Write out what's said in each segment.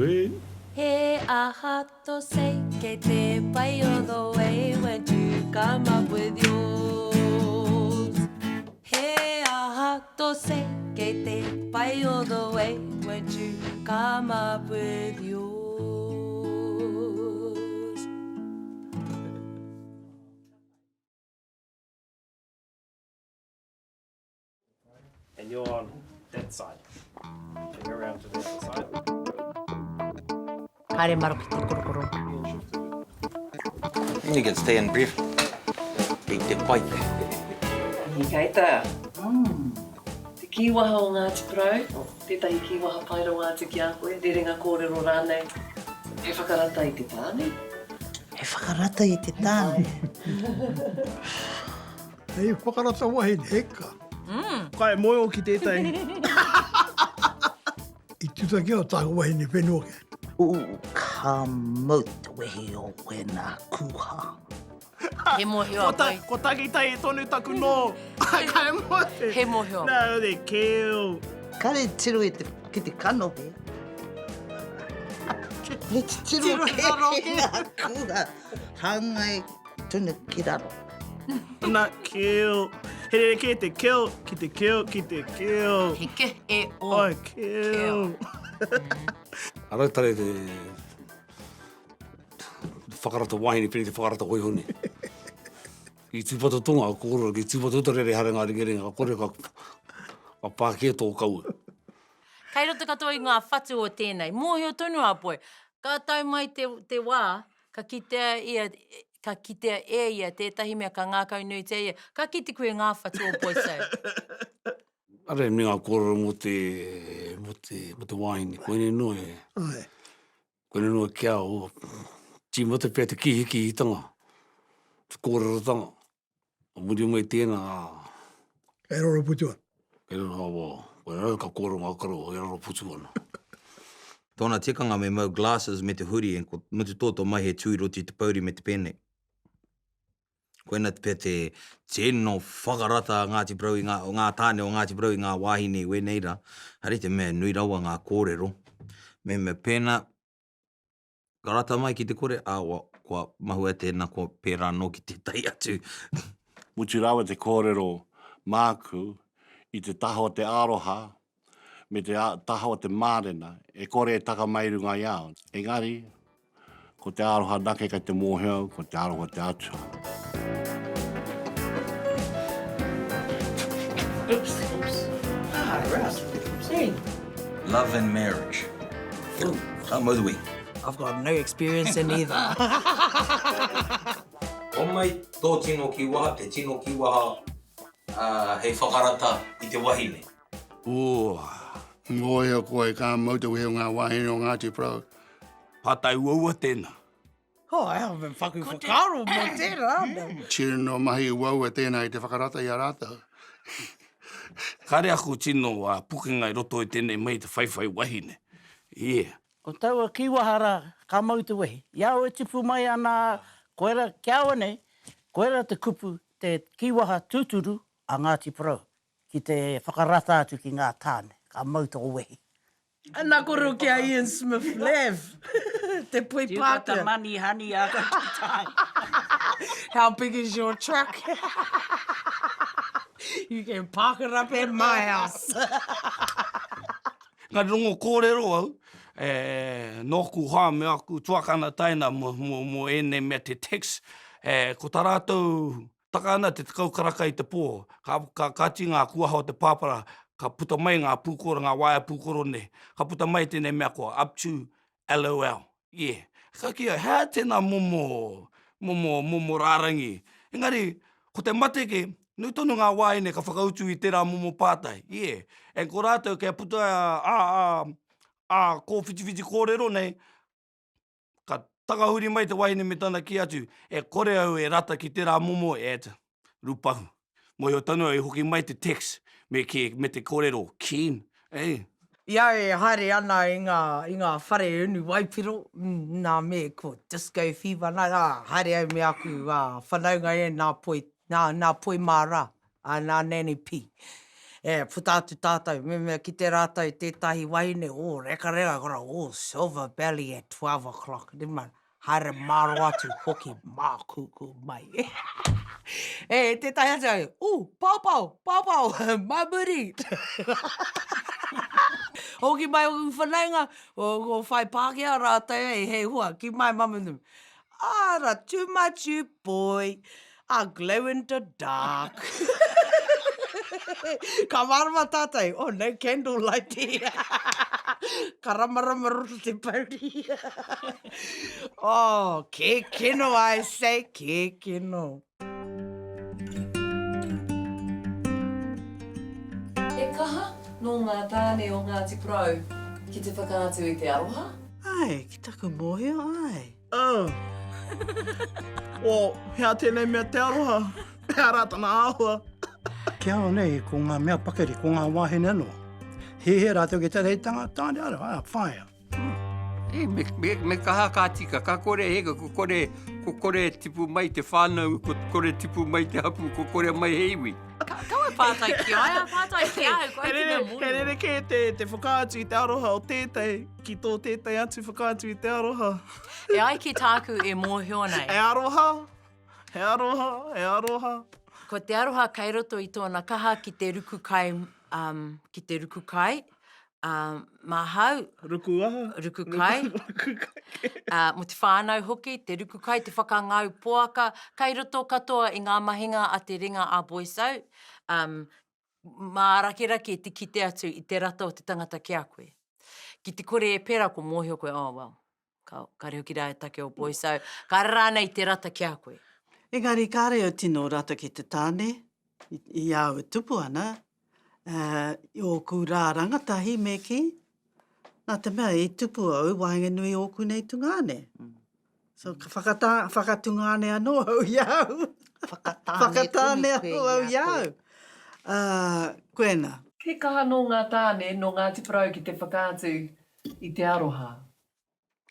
Good. He aha to say que te pai all the way when you come up with yours. He aha to say que te pai all the way when you come up with yours. And you're on that side. Turn around to the other side. Haere maro ki te korokoro. You can stay and brief. Take the bite. I kaita. Te kiwaha o Ngāti Parau, tētahi kiwaha paira wātu ki a koe, rerenga kōrero rānei. He whakarata I te tāne. He whakarata I te tāne. Hei whakarata wahine heka. Kai moe o ki tētai. I tutaki o tāku wahine whenua ke. Ka mau te wehi o wena kuha. He mohi o koe. Ko takitai e tonu taku no. Kai moe. He mohi o. No, they kill. Kare tiru ki te kanope. He te tiru ke ngā kuha. Hangai tuna ki raro. Not kill. He ke te kill, ki te kill, ki te kill. He ke e o. Oh, kill. Arautare te whakarata wahine pini te whakarata hoihone. I tūpato tonga a kōrero, ki tūpato utarere hare ngā ringerenga, a kore ka pākia tō kaua. Kai roto katoa I ngā whatu o tēnei. Mōhi o tonu a poe. Ka tau mai te wā, ka kitea e ia tētahi mea ka ngākau nui te ia. Ka kite koe ngā whatu o poe sau. Are me ngā kōrero mo te wahine. Koene noe. Ai. Koene noe kia o. Ti mata pia te kihiki I tanga. Te kōrero tanga. A muri mai tēnā. Kei roro putua. Kei roro hawa. Koe rau ka kōrero ngā karo. Kei roro putu ana. Tōna tikanga me mau glasses me te huri and ko mutu tōtō mai he tūroti te pauri me te pene. Koena te pia te tēno whakarata Ngāti Parau I o ngā tāne o Ngāti Parau I ngā wahine weneira. Hare te mea nui rawa ngā kōrero. Me pēna karata mai ki te kore, kua mahua tēnā kua pērā no ki te tai atu. Mutu rawa te kōrero māku I te taho te Aroha me te taho te Marena. E kore e taka mairunga iau. Engari, ko te Aroha nake kai te mōheo, ko te Aroha te atua. Oops. Rouse. See? Love and marriage. Ka maudui. I've got no experience in either. O mai tō tino ki waha, te tino ki waha hei whakarata I te wahine. Ngoi o koe ka mautu heo ngā wahine o Ngāti Parau. Hatai ua tēnā. Oh, I haven't fucking whakaro mo tērā. Tira no mahi ua tēnā I te whakarata I a rātou. Kare aku tino a pukinga I roto I tēnei mai te whaiwhai wahine. Yeah. O taua kiwahara ka mau te wehi. Iau e tipu mai ana koera kia nei, koera te kupu te kiwaha tūturu a Ngāti Parau. Ki te whakarata atu ki ngā tāne. Ka mau te wehi. Ana koro kia Ian Smith Lev. Te pui You got the pāka. money, honey, I got the time. How big is your truck? You can park it up at my house. Ngā rongo kōrero au, nōku hā me aku tuakana taina mo ene mea te text. Ko tā rātou taka ana te kaukaraka I te pō. Ka ti ngā kuaha o te pāpara, ka puta mai ngā pūkoro, ngā waia pūkoro ne. Ka puta mai tēnei mea koa, up to LOL. Yeah. Ka kia, hea tēnā momo rārangi. Engari, ko te mateke, nui tonu ngā waine ka whakautu I tērā momo pātai. Yeah. E ko rātou kia puta ko whiti kōrero nei, ka takahuri mai te waine me tana ki atu, e kore au e rata ki tērā momo e ata, rupahu. Moi o tanu e hoki mai te text, me te kōrero, keen. Hey. Ia e haere ana I ngā whare unu waipiro, nā me ko disco fever, nā haere au me aku whanaunga e nā poi mā rā, nā nani pi. puta atu tātou, me ki te rātou tētahi wahine, reka, kora, Silver Valley at 12 o'clock. Ni man, haere maro atu hoki mā kuku mai. Tētahi atu, pāpau, mamuri. Hoki mai o whanainga, o whai Pākehā rātou, hei hua, ki mai mamanum. Too much you boy, I glow in the dark. Ka marama tātou, no candlelight here. Ka ramarama roto te pauri. Ke kino, I say, ke kino. E kaha no ngā tāne o Ngāti Porou ki te whakaatu i te aroha? Ai, ki taku mōhio, ai. Hea tēnei mea te aroha. Hea rātana āhua. Kia o nei, ko ngā mea pakeri, ko ngā wāhine anō. He rātou ki te rei tāne aroha, whaia. Me kaha ka tika, ka kore hega, ko kore tipu mai te whānau, ko kore tipu mai te hapu, ko kore mai heiwi. Kaua pātai ki aia, pātai ki aia, koe te mea mō. He rere ke te whakaatu i te aroha o tētai, ki tō tētai atu whakaatu i te aroha. E ai ki tāku e mōhio nei. He aroha. Ko te aroha kai roto i tōna kaha ki te ruku kai, mahau. Ruku aha. Ruku kai. Mo te whānau hoki, te ruku kai, te whakangau poaka, kai roto katoa i ngā mahinga a te ringa a Boisau. Mā raki te kite atu i te rata o te tangata ki a koe. Ki te kore e pera ko mōhio koe, ka reo ki rai take o Boisau, ka rana i te rata ki a koe. Engari, ka reo tino rata ki te tāne, i au e tupu ana. O ku rā rangatahi me ki, nā te mea i tupu au, wāinga nui o ku nei tungane. So, ka whakatungane anō au iau. Whakatāne anō au iau. Koena. Ke kaha no ngā tāne no Ngāti Porou ki te whakaatu i te aroha?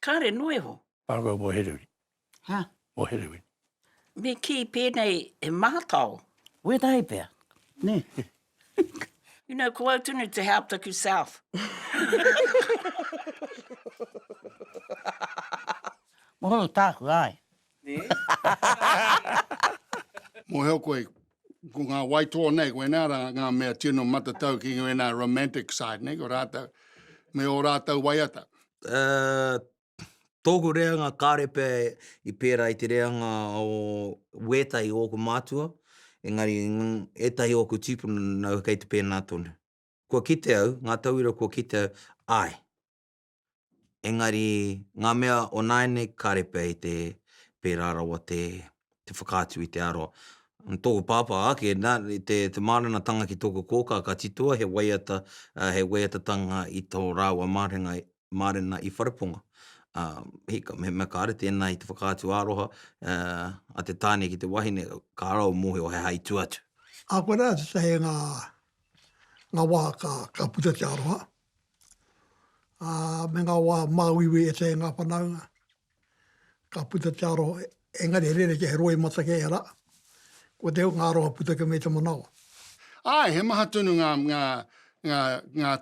Kāre noe ho. Parako o Herewi. Ha? O Herewi. Me ki pēnei e mātau. Wētai pēr. Ne. You know, ko au tunu te hauptaku south. Moho tāku ai. Mo heo koe, ko ngā waitoa nei, koe nā ngā mea tino matatau ki ngā nā romantic side, nei, ko rātau, me o rātau waiata. Tōku reanga kārepe i pēra i te reanga o wētai o ku mātua, engari etahi o ku tīpuna nau kei te pēnā tonu. Kua kite au, ngā tauira kua kite au, ai. Engari ngā mea o naine kārepe i te pēra rawa te whakaatu i te aroa. Tōku pāpā ake, te Marena tanga ki tōku kōkā ka titua, he waiata tanga i tō rāua Marena i wharapunga. Hika, me kāre tēnā i te whakaatu aroha, a te tāne ki te wahine, ka arau mohe o he hai tuatu. A koe rā, te tahe ngā wā ka puta te aroha. Me ngā wā māwiwi e te ngā whanaunga. Ka puta te aroha, engari rere ke he roi mata ke era. Ko te ngā aroha puta ke me te manawa. Ai, he maha tunu ngā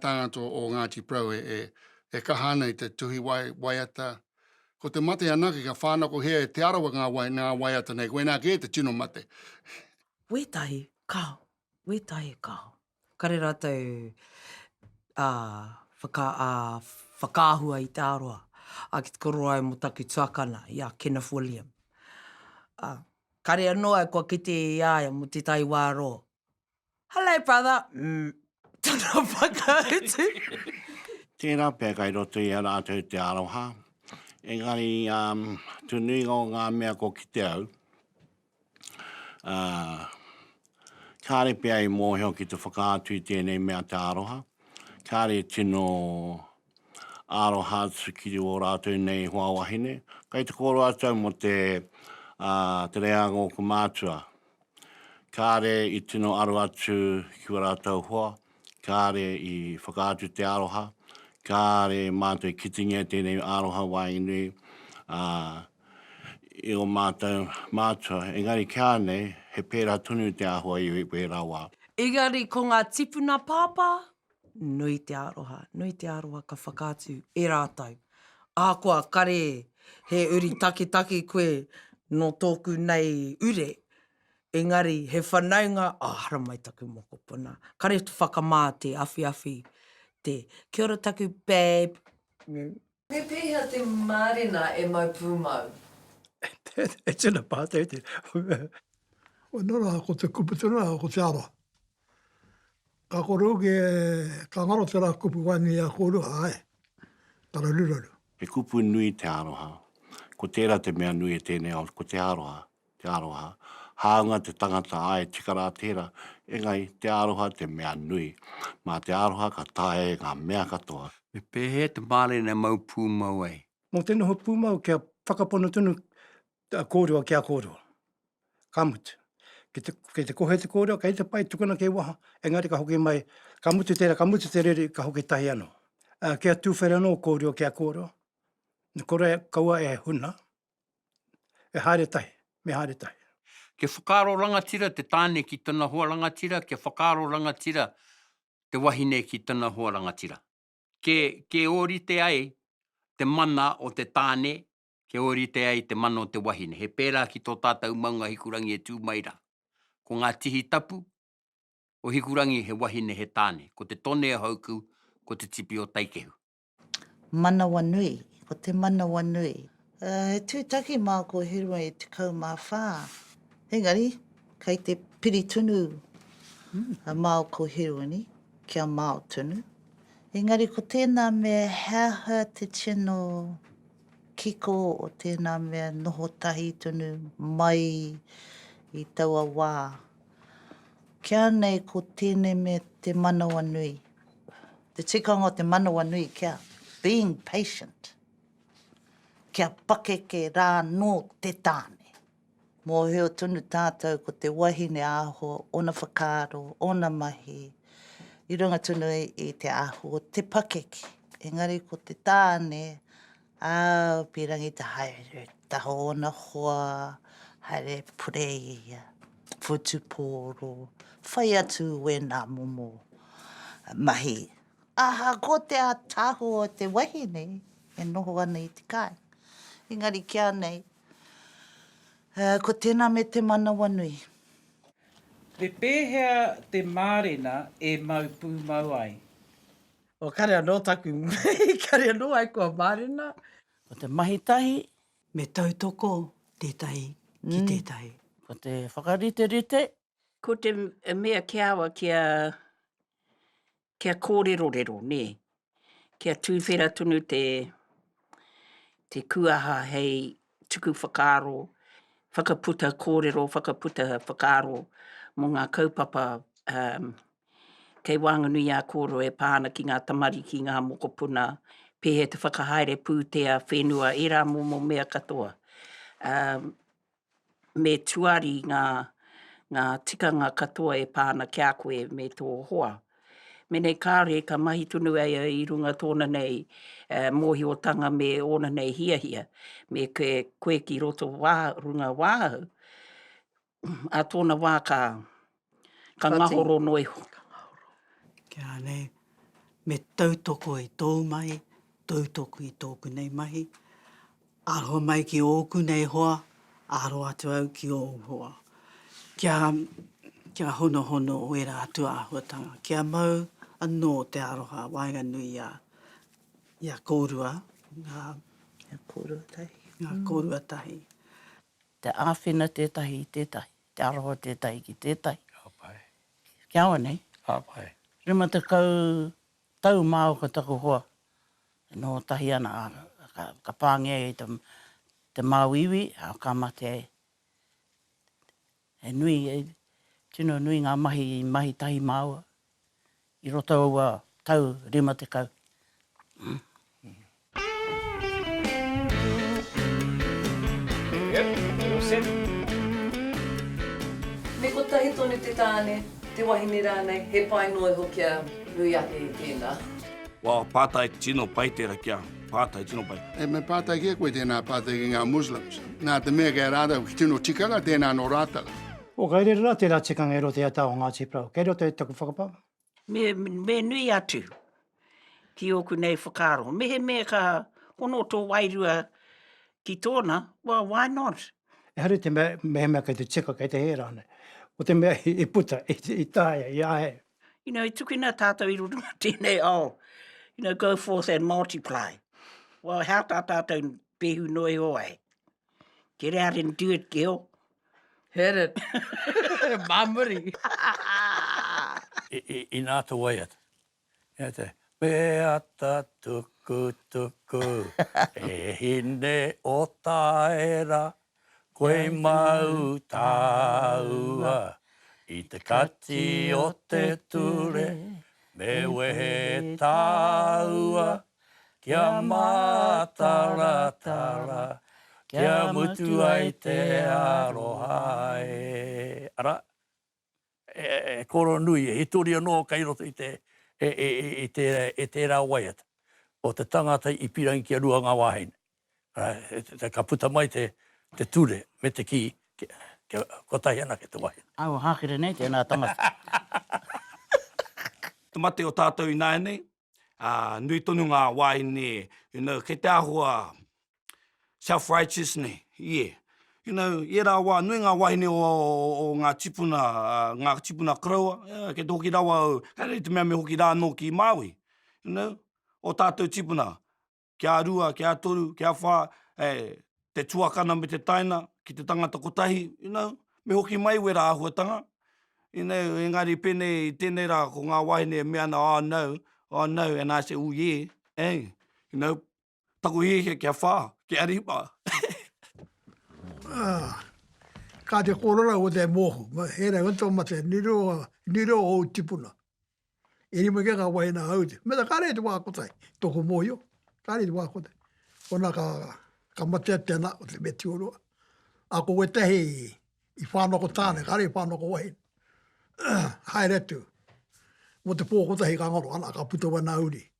tāngato o Ngāti Porou e kahana i te tuhi waiata. Ko te mate anaki ka whānako hea e te arawa ngā waiata nei, koe nā ke te tino mate. Wētahi kāo. Kare rātou whakāhua i te aroa. A ki te koro ai mo taku tuakana i a Kenneth William. Kare anoa kua kite i aia mo te tai wāro. Hello, brother. Tana whakautu. Tērā pēr kai roto i a rātou te aroha. Engari, tunui o ngā mea ko ki te au. Kāre pēr i mōhio ki te whakaatu i tēnei mea te aroha. Kāre tino aroha ki o rātou nei hoa wahine. Kai te koro atau mo te reanga o ku mātua. Kāre i tino aru atu ki o rātou hoa. Kāre i whakaatu te aroha. Kāre mātou kitingia tēnei aroha wainui. I o mātou mātua. Engari kia nei, he pērā tunu te ahua i pērā wā. Engari, ko ngā tipuna pāpā, nui te aroha ka whakaatu e rātau. Ākoa, kare, he uri take koe no tōku nei ure. Engari, he whanaunga, hara mai taku mokopuna. Kare tu whakamā te awhi te kia ora taku, babe. Me pēhea te Marena e mau pūmau. E tēnā pātau te. O nora ko te kuputuna ko te aroha. Ka koro ke ka ngaro te rā kupu wani a koro ae. Tara ruraru. He kupu nui te aroha. Ko tērā te mea nui e tēnei au, ko te aroha. Hāunga te tangata ai, tikara tērā. Engai, te aroha te mea nui. Mā te aroha ka tae ngā mea katoa. Me pēhea te Marena mau pūmau ai. Mō tēnā ho pūmau kia whakapono tunu kōrua kia kōrua. Ka mutu. Kei te kohe te kōrua, kei te pai tukuna kei waha. Engari ka hoki mai, ka mutu te rere, ka hoki tahi anō. Kia tūwhera anō kōrua kia kōrua. Kore kaua e huna. E haere tahi, me haere tahi. Ke whakaaro rangatira te tāne ki tana hoa rangatira, ke whakaaro rangatira te wahine ki tana hoa rangatira. Ke orite ai te mana o te tāne, ke orite ai te mana o te wahine. He pērā ki tō tātou maunga hikurangi e tūmaira. Ko ngā tihi tapu, o hikurangi he wahine he tāne. Ko te tone e hauku, ko te tipi o taikehu. Manawa nui, ko te manawa nui. He tūtaki mā ko hirua e te kaumawhā. Engari, kei te piri tunu a māo ko hirua ni, kia māo tunu. Engari, ko tēnā mea hea te tino kiko o tēnā mea noho tahi tunu mai i taua wā. Kia nei ko tēnei mea te manawa nui. Te tikanga o te manawa nui kia being patient. Kia pakeke rā no te tāne. Mō heo tunu tātou ko te wahine aho, ona whakaaro, ona mahi. I runga tunu i te aho, te pakeke. Engari ko te tāne, pirangi te haere, taho ona hoa, haere pureia, whutupōro, whai atu we nā momo mahi. Aha, ko te taho o te wahine, e noho ana i te kai. Engari kia nei, ko tēnā me te manawa nui. Me pēhea te Marena e mau pūmau ai. O kare anō taku, kare anō ai kua Marena. Ko te mahitahi. Me tautoko tētahi ki tētahi. Ko te whakarite. Ko te mea kiawa kia kōrero, ne? Kia tūwhera tunu te kuaha hei tuku whakaaro, whakaputa kōrero, whakaputa whakaaro mō ngā kaupapa kei Whanganui a kōrero e pāna ki ngā tamari ki ngā mokopuna, pēhe te whakahaere pūtea whenua e rā mō mea katoa. Me tuari ngā tikanga katoa e pāna kia koe me tō hoa. Me nei kāre ka mahi tunu ai i runga tōna nei mōhiotanga me ona nei hiahia. Me koe ki roto runga wāhau. A tōna wā ka ngahoro noiho. Kia nei, me tautoko i tō mai, tautoko i tōku nei mahi. Aroha mai ki ōku nei hoa, aroha atu au ki ōu hoa. Kia hono o e rā atua āhuatanga. Kia mau anō te aroha Wainganui ia kōrua. Ngā kōrua tahi. Ngā kōrua tahi. Te āwhina tētahi i tētahi. Te aroha tētahi ki tētahi. Apai. Kia awa nei. Apai. Rima te tau māo ka taku hoa. No tahi ana ka pāngia i te māwiwi, ka mate ai. E nui, tino nui ngā mahi tahi māua. I roto ua tau rima te kau. Me ko tahi tonu te tāne, te wahine rānei, he pai noi ho kia nui ake i tēnā. Wā, pātai tino pai tērā kia. Pātai tino pai. E me pātai kia koe tēnā pātai ki ngā Muslims. Nā te mea kia rātau ki tino tikanga tēnā no rātau. O kai rera tērā tikanga e ro te atao Ngāti Prau. Kei ro te taku whakapapa? Me nui atu ki oku nei whakaro. Me ka hono tō wairua ki tōna, well, why not? E haere te mea kei te tika, kei te hera ane. O te mea i puta, i tāia, i ahe. You know, tukuna tātou i rurunga tēnei, go forth and multiply. Well, how tā tātou pehu noi oai? Get out and do it, girl. Hit it. Mamuri. I nā tō waiat. Ia te, peata tuku tuku, e hine o taera, koe mau tāua, i te kati o te ture, me wehe tāua, kia mātaratara, kia mutu ai te aroha e. Ara, e koro nui, he tori anō kai roto i tērā waiata. O te tangata i pirangi ki a rua ngā wāhine. Ka puta mai te ture me te ki, kotahi ana ke te wahine. Au, hākere nei tēnā tangata. Te mate o tātou i nānei, nui tonu ngā wāhine, kei te ahua self-righteous nei, yeah. I rā wā, nui ngā wahine o ngā tipuna kraua, kei te hoki rawa au, kei te mea me hoki rānō ki Māui, o tātou tipuna, kia rua, kia toru, kia whā, te tuakana me te taina, ki te tangata kotahi, me hoki mai we rā ahuatanga. Engari pēnei, tēnei rā, ko ngā wahine me ana, oh no, and I say, oh yeah, taku hehe kia whā, kia ripa. Ka te korora o te mohu. Hera unto ma te niro o tipuna. Eri mo ke ngā wahina haute. Meta kare te wākotai, toko moio. Kare te wākotai. Kona ka matea tēnā o te meti orua. Ako we tehi i whānoko tāne, kare i whānoko wahina. Haere tu. Mo te pōkotahi ka ngoro ana, ka puta wana uri.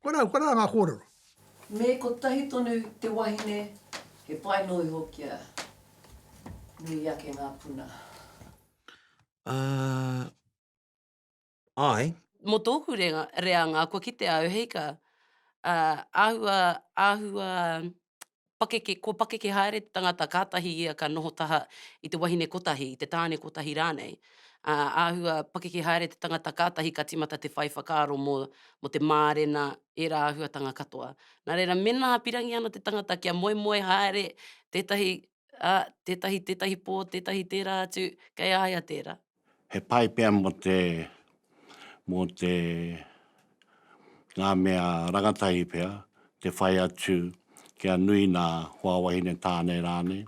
Kona ngā kōrero. Me ko tahi tonu te wahine, he pai noi hoki a nui ake ngā puna. Ai. Mo tōku rea ngā kua ki te au heika, āhua ko pakeke haere te tangata kātahi ia ka noho taha i te wahine kotahi, i te tāne kotahi rānei. Āhua pakeke haere te tangata kātahi ka timata te whai whakaaro mo te Marena e rā āhua tanga katoa. Nā reira, mena pirangi ana te tangata kia moe haere tētahi pō, tētahi tērā atu, kei aia tērā. He pai pēr mo te ngā mea rangatahi pēr, te whai atu kia nui nā hoa wahine tāne rāne.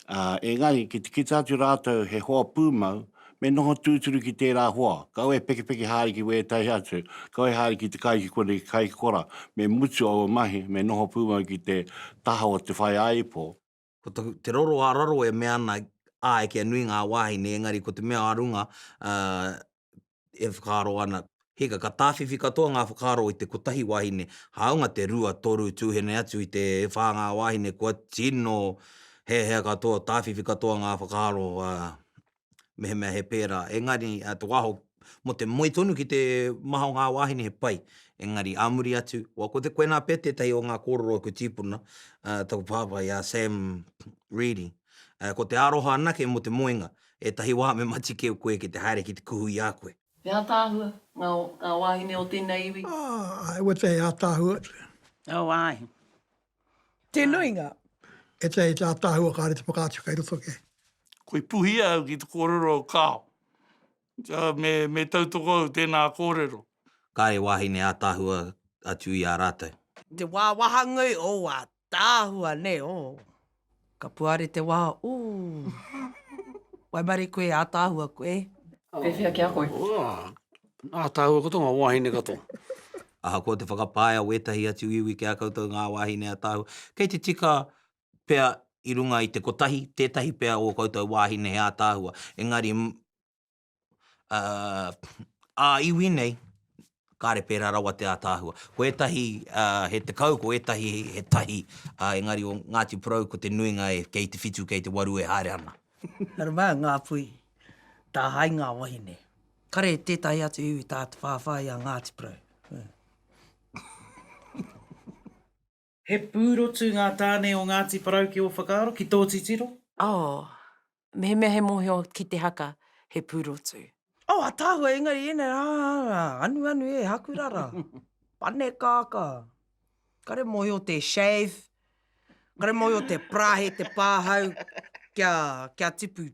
Engari, ki te kitatu rātou he hoa pūmau, me noho tūturu ki tērā hoa. Kau e peke hāri ki wētai atu, kau e hāri ki te kai ki kore, ki kai ki kora, me mutu au mahi, me noho pūmau ki te taha o te whai aipo. Ko te roro a raro e mea ana e kia nui ngā wāhine, engari ko te mea arunga e whakaaro ana. Heka, ka tāwhiwhi katoa ngā whakaaro i te kotahi wāhine, haunga te rua toru tūhene atu i te whāngā wāhine, kua tino hea katoa, tāwhiwhi katoa ngā whakaaro mehemea he pērā. Engari, te waho, mo te moi tonu ki te maha o ngā wāhine he pai. Engari, āmuri atu, ko te koe nā pētētahi o ngā kōrero ko tipuna, taku pāpai a Sam Reedy. Ko te aroha anake mo te moenga, e tahi wā me mati keo koe ki te haere ki te kuhui a koe. Pea tāhua, ngā wāhine o tēnei iwi. E we te tāhua. Oh, ai. Te nuinga. E te tāhua kāre te whakaatu kai roto ke. Koe puhia au ki te kōrero o kāo. Me tautoko au tēnā kōrero. Kāre wāhine a tāhua atu i a rātou. Te wāwahangai o a tāhua ne o. Ka puare te wā, Wai mare koe a tāhua koe. Pewhia ki a koe. Nā tāhua koto ngā wāhine kato. Aha, ko te whakapāia wetahi atu iwi ki a koutou ngā wāhine a tāhua. Kei te tika pea i runga i te kotahi, tētahi pea o koutou wāhine a tāhua. Engari, iwi nei, kāre pērā rawa te a tāhua. Ko etahi he te kau, ko etahi he tahi. Engari o Ngāti Porou ko te nuinga e kei te whitu, kei te waru e haere ana. Haru mai ngā pui. Tā hai ngā wahine. Kare tētahi atu iwi tātu whāwhai a Ngāti Porou. He pūrotu ngā tāne o Ngāti Porou ki o whakaaro, ki tō titiro? Oh, me mea he mōhio ki te haka, he pūrotu. Oh, a tāhua engari ene, anu e, hakurara. Pane kāka. Kare mōhio te shave, kare mōhio te prahe, te pāhau, kia tipu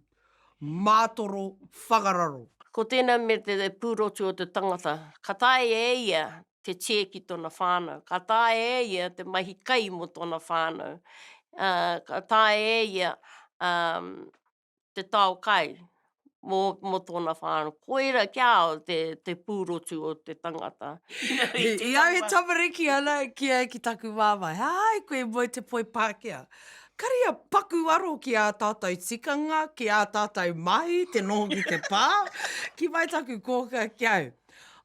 mātoro, whakararo. Ko tēnā me te pūrotu o te tangata, ka tae e ia te che ki tōna whānau, ka tae e ia te mahi kai mo tōna whānau, ka tae e ia te tau kai mo tōna whānau. Koira kia o te pūrotu o te tangata. I au he tamariki ana ki taku māmai. Hai, koe moi te poi Pākehā. Kare a paku aro ki a tātou tikanga, ki a tātou mahi, te noho ki te pā. Ki mai taku kōka ki au.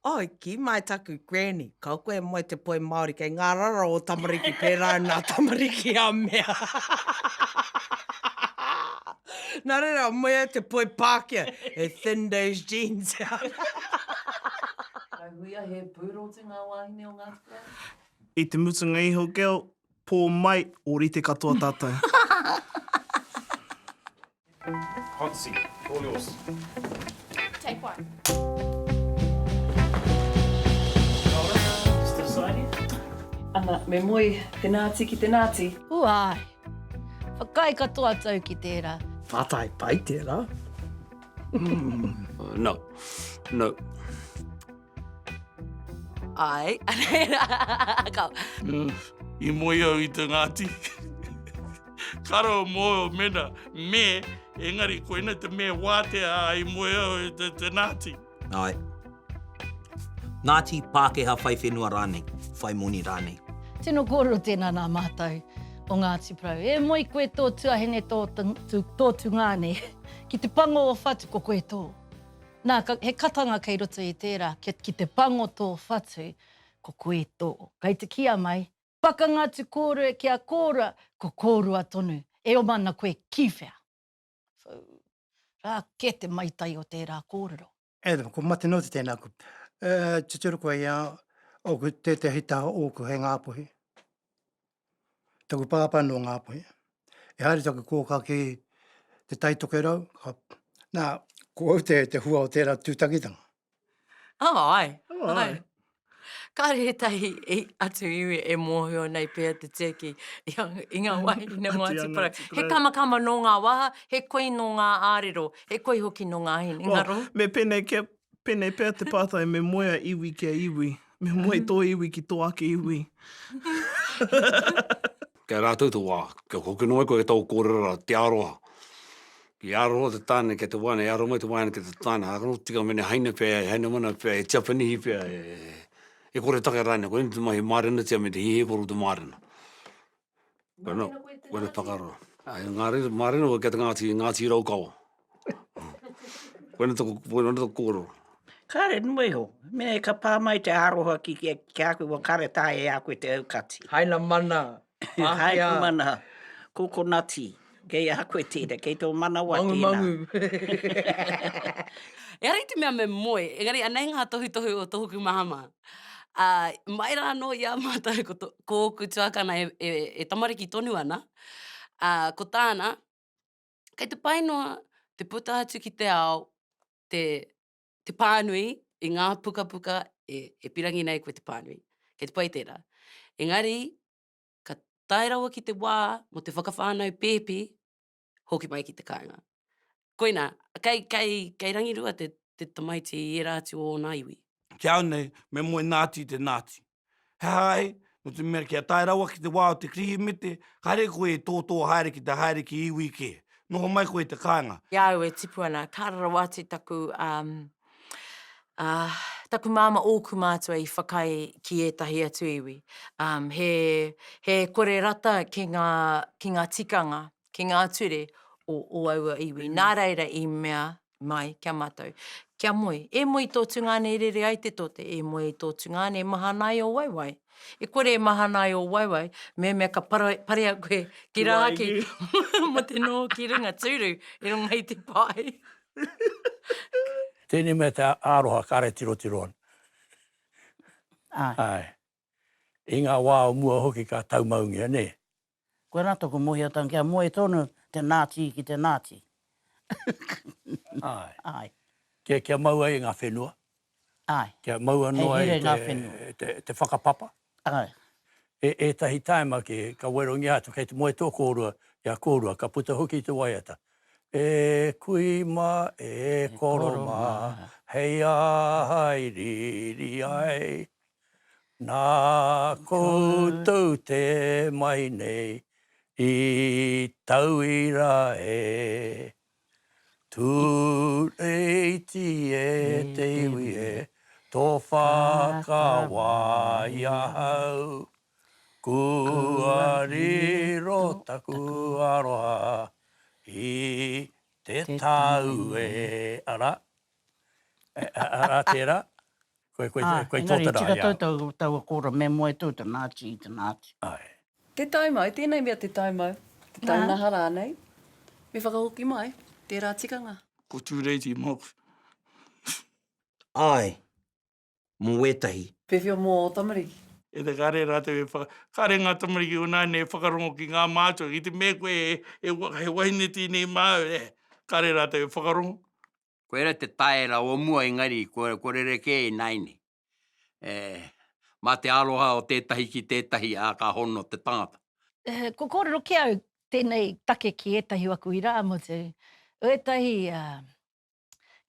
Oi, ki mai taku granny. Kau koe moi te poi Māori kei ngā rara o tamariki pērā nā tamariki a mea. Nā reira, moia te poi Pākehā. E thin those jeans out. Kai huia he pūrotu ngā wahine o Ngāti Porou? I te mutunga iho keo, pō mai, ori te katoa tātou. Hot seat, all yours. Take one. Still signing? Ana, me moi te Ngāti ki te Ngāti. Uai, whakai katoa tau ki tērā. Whātai pai tērā. No. Ai, kau. I moi au i te Ngāti. Karo mo mena, me, engari koina te me wātea i moi au i te Ngāti. Ai. Ngāti Pākehā whai whenua rānei, whai moni rānei. Tino koro tēnā nā mātou o Ngāti Porou. E moi koe tō tuahine tō tungāne. Ki te pango o whatu ko koe tō. Nā, he katanga kei roto i tērā, ki te pango tō whatu ko koe tō. Kei te kia mai, pakangatu kōrua kia kōrua, ko kōrua tonu. E o mana koe kiwhea. So, rā ke te maitai o tērā kōrero. E, ko mate no te tēnā ku. Tituru koe ia, o ku te hita o ku he ngāpuhi. Taku pāpano o ngāpuhi. E haere taku kōka ki te taitoke rau. Nā, ko au te hua o tērā tūtangitanga. Ai. Ai. Kāre tahi atu iwi e mōhio nei pēr te teki i ngā wahine o Ngāti Porou. He kamakama no ngā waha, he koi no ngā ārero, he koi hoki no ngā hine. Ngaro? Me pēnei pēr te pātai me moia iwi kia iwi. Me moe tō iwi ki tō ake iwi. Kia rātou te wā, kia hoki noi koe tau kōrera, te Aroha. Ki Aroha te tāne ke te wane, Aroha mai te wane ke te tāne. Hakaru tika mene haina pēr, haina mana pēr, e Japanihi pēr, e kore take rāne, koe ni te mahi Marena tia me te hihe koru te Marena. Koe ne whakaroa. Ngāre, Marena koe kia te Ngāti raukawa. Koe ne te kōrero. Kare nui ho. Me ka pā mai te Aroha ki a koe wa kare tae e a koe te aukati. Haina mana. Haina mana. Kokonati. Kei a koe tēra, kei tō mana wa tēnā. Mangu. E ari te mea me moe, engari anei ngā tohu o tohuku mahama. Mai rā no ia mātou ko oku tuakana e tamariki tonu ana. Ko tāna, kei te painoa, te puta atu ki te ao, te pānui, i ngā puka e pirangi nei koe te pānui. Kei te pai tērā. Engari, ka tairawa ki te wā, mo te whakawhānau pēpi, hoki mai ki te kāinga. Koina, kei rangirua te tamaiti i e rātu o nā iwi. Kia au nei, me moe Ngāti te Ngāti. He hai, mo te mera kia tairawa ki te wā o te krihi mete, haere koe tō haere ki te haere ki iwi ke. Noho mai koe te kāinga. Ia au e tipu ana, kārara wātu taku, taku māma ōku mātua i whakai ki etahi atu iwi. He kore rata ki ngā tikanga, ki ngā ture o aua iwi. Nā reira i mea mai, kia mātou. Kia moe. E moe tō tungane rere ai te tote. E moe tō tungane mahanai o waiwai. E kore e mahanai o waiwai, mea ka pare a koe ki rāki mo te no ki runga tūru i runga i te pai. Tēnei mea te Aroha kare tiro ana. Ai. I ngā wā o mua hoki ka taumaungia, ne? Koe rā toko mohi atang kia moe tonu te Ngāti ki te Ngāti. Ai. Ai. Kia maua i ngā whenua. Ai. Kia maua noa Hei i here ngā whenua. te whakapapa. Ai. E tahi taima ki ka werongi atu kei te moe tō kōrua, ia kōrua, ka puta hoki i te waiata. E kuima, e koroma, hei ai, riri ai. Nā koutou te mai nei, i tauira e. Tū reiti e te iwi e, tō whakawai ahau. Kua riro taku aroha, i te tau e ara. Ara tērā. Koe Engari, tōtara tika ia. tau a kōra me moe tō te Ngāti i te Ngāti. Ai. Te taumau, tēnei mea te taumau. Te taunaha rānei. Me whakahoki mai, tērā tikanga. Ko tūreiti moku. Ai, mō wetahi. Pewhia mō o tamariki. E te kare rātou e kare ngā tamariki o nāne e whakarongo ki ngā mātua. I te mea koe he wahine tēnei māu, kare rātou e whakarongo. Koe era te taera o mua engari, kore reke e naine. Mā te aroha o tētahi ki tētahi a ka hono te tangata. Ko kōrero ki au tēnei take ki etahi waku i rā mo te. O etahi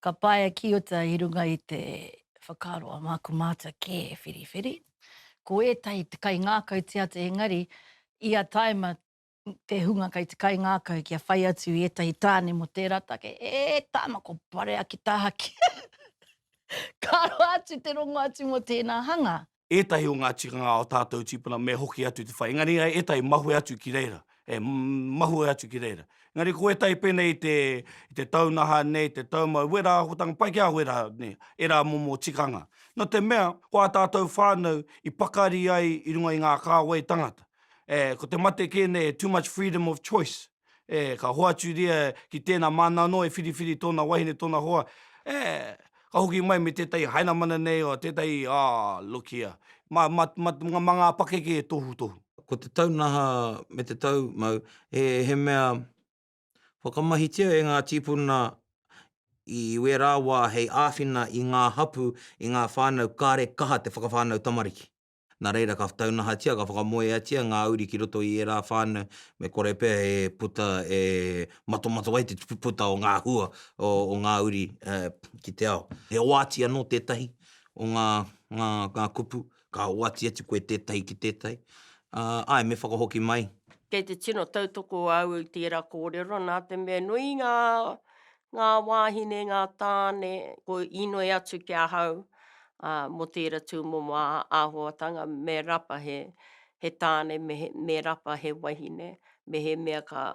ka paia ki ota i runga i te whakaroa māku māta ke whiriwhiri. Ko etahi te kai ngākau te ate engari, ia taima te hunga kai te kai ngākau kia whai atu i etahi tāne mo tērā take. E tāma ko parea ki tāhaki. Karo atu te rongo atu mo tēnā hanga. Ētahi o ngā tikanga o tātou tipuna me hoki atu te whai. Engari ētahi mahu atu ki reira. Mahu atu ki reira. Engari ko ētahi pēnei te taunaha nei, te taumau, wera hotanga pai kia wera nei, era momo tikanga. No te mea, ko a tātou whānau i pakari ai i runga i ngā kāwai tangata. Ko te mate kēnei, too much freedom of choice. Ka hoatu ria ki tēnā mana no e whiriwhiri tōna wahine tōna hoa. Ka hoki mai me tētai haina mana nei o tētai, look here. Mga pakeke e tohu. Ko te taunaha me te taumau, he mea whakamahitia e ngā tīpuna i werawa hei āwhina i ngā hapu, i ngā whānau kāre kaha te whakawhānau tamariki. Nā reira ka taunaha tia, ka whakamoe atia ngā uri ki roto i e rā whānau, me kore pēr e puta e mato ai te puta o ngā hua o ngā uri ki te ao. He oati anō tētahi o ngā kupu, ka oati atu koe tētahi ki tētahi. Ai, me whakahoki mai. Kei te tino tautoko au i tērā kōrero, nā te mea nui ngā wāhine, ngā tāne, ko inoi atu kia hau. Mo tērā tūmomo āhuatanga, me rapa he tāne, me rapa he wahine, me he mea ka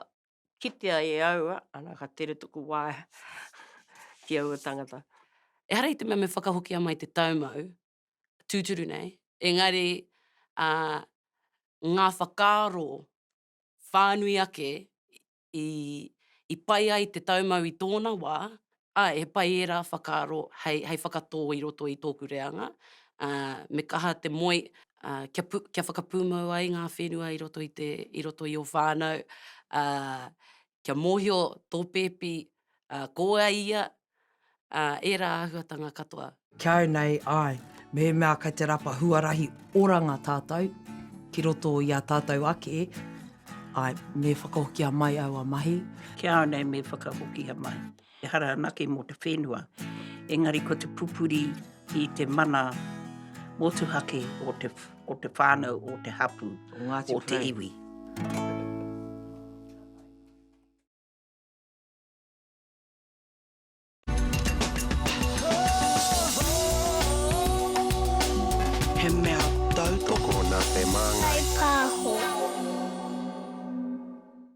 kitea e aua, ana ka tere tuku wā ki aua tangata. E hara i te mea me whakahoki a mai te taumau, tūturu nei, engari ngā whakaro whānui ake i pai ai te taumau i tōna wā, e pai e rā whakaro hei whakatō i roto i tōku reanga. Me kaha te moe, kia whakapūmau ai ngā whenua i roto i o whānau. Kia mōhio tō pēpi, koa ia, e rā ahuatanga katoa. Kia au nei, ai, me mea kai te rapa huarahi oranga tātou, ki roto i a tātou ake, ai, me whakahoki a mai au a mahi. Kia au nei me whakahoki a mai. E hara anake mō te whenua, engari ko te pupuri i te mana motuhake o te whānau, o te hapu, o te iwi. He mea tautoko na te māngai. Hei pāho.